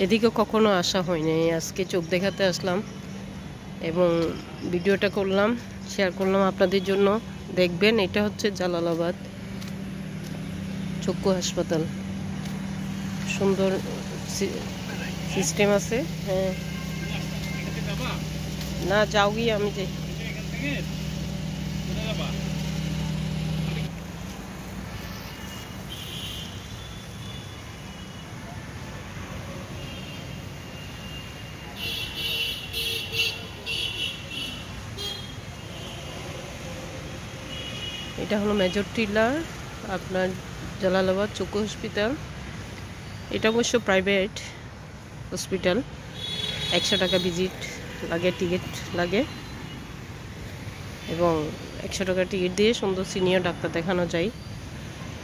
এদিকে কখনো আসা হয়নি, আজকে চোখ দেখাতে আসলাম এবং ভিডিওটা করলাম, শেয়ার করলাম আপনাদের জন্য। দেখবেন, এটা হচ্ছে জালালাবাদ চক্ষু হাসপাতাল। সুন্দর সিস্টেম আছে। হ্যাঁ, না যাও গিয়ে আমি যাই। এটা হলো মেজর টিলা আপনার জালালাবাদ চক্ষু হসপিটাল। এটা অবশ্য প্রাইভেট হসপিটাল, 100 টাকা ভিজিট লাগে, টিকিট লাগে এবং 100 টাকা টিকিট দিয়ে সুন্দর সিনিয়র ডাক্তার দেখানো যায়।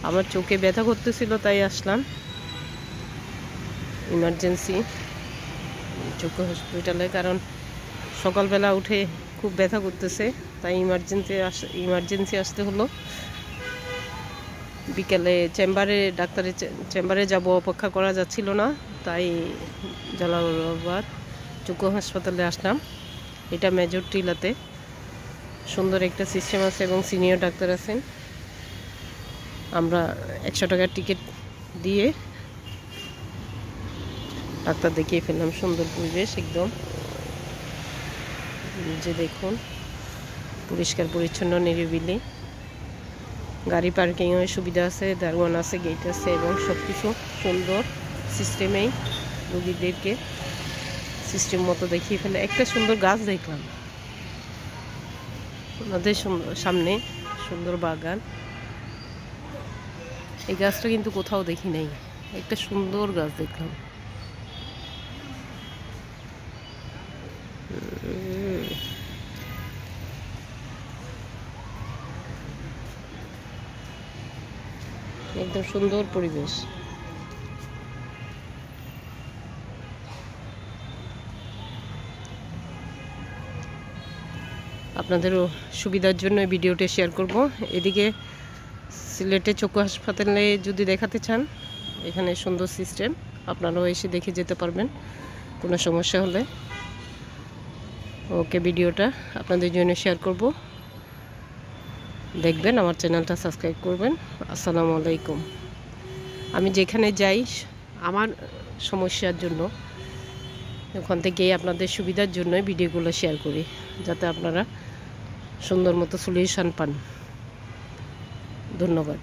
আমার চোখে ব্যথা করতেছিল, তাই আসলাম ইমার্জেন্সি চক্ষু হসপিটালে, কারণ সকালবেলা উঠে খুব ব্যথা করতেছে, তাই ইমার্জেন্সি আসতে হলো। বিকেলে ডাক্তারের চেম্বারে যাব, অপেক্ষা করা যাচ্ছিল না, তাই জালালাবাদ চক্ষু হাসপাতালে আসলাম। এটা মেজর টিলাতে সুন্দর একটা সিস্টেম আছে এবং সিনিয়র ডাক্তার আছেন। আমরা 100 টাকার টিকিট দিয়ে ডাক্তার দেখিয়ে ফেললাম। সুন্দর পরিবেশ একদম, যে দেখুন পরিষ্কার পরিচ্ছন্ন, নিরিবিলি। গাড়ি পার্কিংয়ের সুবিধা আছে, দারোয়ান আছে, গেট আছে এবং সব কিছু সুন্দর সিস্টেমেই রোগীদেরকে সিস্টেম মতো দেখিয়ে ফেলে। একটা সুন্দর গাছ দেখলাম ওনাদের সামনে, সুন্দর বাগান। এই গাছটা কিন্তু কোথাও দেখি নাই, একটা সুন্দর গাছ দেখলাম। একদম সুন্দর পরিবেশ। আপনাদেরও সুবিধার জন্য এই ভিডিওটি শেয়ার করব। এদিকে সিলেটে চক্ষু হাসপাতালে যদি দেখাতে চান, এখানে সুন্দর সিস্টেম, আপনারাও এসে দেখে যেতে পারবেন কোনো সমস্যা হলে। ওকে, ভিডিওটা আপনাদের জন্য শেয়ার করব, দেখবেন, আমার চ্যানেলটা সাবস্ক্রাইব করবেন। আসসালামু আলাইকুম। আমি যেখানে যাই আমার সমস্যার জন্য ওখান থেকেই আপনাদের সুবিধার জন্যই ভিডিওগুলো শেয়ার করি, যাতে আপনারা সুন্দর মতো সলিউশন পান। ধন্যবাদ।